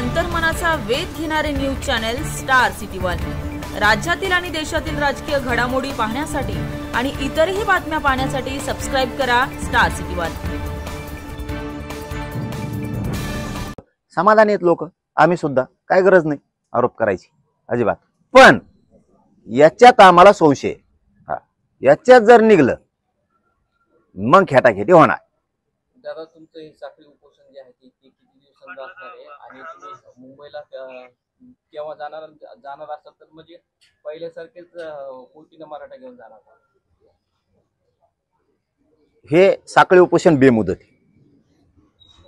अंतर्मनाचा वेध घेणारे news channel star city one. राज्यातील आणि देशातील राजकीय घडामोडी पाहण्यासाठी आणि इतरही बातम्या पाहण्यासाठी सबस्क्राइब करा स्टार सिटी वन। समाधानी आहेत लोक, आम्ही सुद्धा, काय गरज नाही आरोप करायची अजिबात। पण याच्यात आम्हाला संशय, याच्यात जर निघलं मग खेटाखेटी होणार। दादा, तुमचं हे साखळी उपोषण जे आहे ते किती दिवसांचं असणार आहे आणि तुम्ही मुंबईला केव्हा जाणार असाल तर म्हणजे पहिल्यासारखेच कोटीनं मराठा घेऊन जाणार? हे साखळी उपोषण बेमुदत आहे,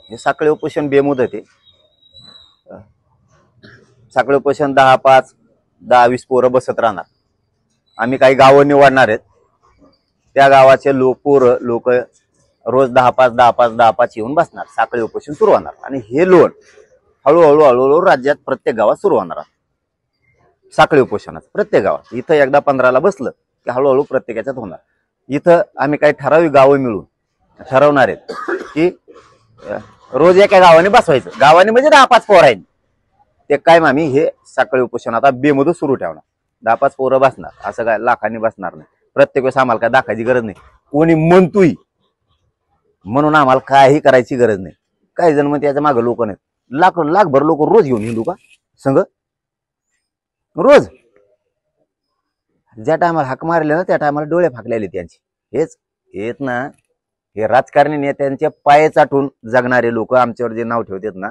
हे साखळी उपोषण बेमुदत आहे। साखळी उपोषण 10-5, 10-20 पोरं बसत राहणार। आम्ही काही गावं निवडणार आहेत, त्या गावाचे लोक रोज 10-5 येऊन बसणार, साखळी उपोषण सुरू होणार आणि हे लोन हळूहळू राज्यात प्रत्येक गावात सुरू होणार आहे। साखळी उपोषणाचं प्रत्येक गावात, इथं एकदा 15ला बसलं की हळूहळू प्रत्येकाच्यात होणार। इथं आम्ही काही ठराविक गावं मिळून ठरवणार आहेत की रोज एका गावाने बसवायचं, गावाने म्हणजे 10-5 पोरं आहेत ते कायम आम्ही हे साखळी उपोषण आता बेमुदत सुरू ठेवणार। 10-5 पोरं बसणार, असं काय लाखांनी बसणार नाही। प्रत्येक वेळेस आम्हाला काय दाखायची गरज नाही, कोणी म्हणतोय म्हणून आम्हाला काही करायची गरज नाही। काही जण म्हणते याच्या मागे लोक नाहीत, लाखभर लोक रोज घेऊन हिंदू का संघ, रोज ज्या टायमाला हाक मारले ना त्या टायमाला डोळे फाकलेले त्यांचे। हेच येत ना, हे राजकारणी नेत्यांचे पाय चाटून जगणारे लोक आमच्यावर जे नाव ठेवतात ना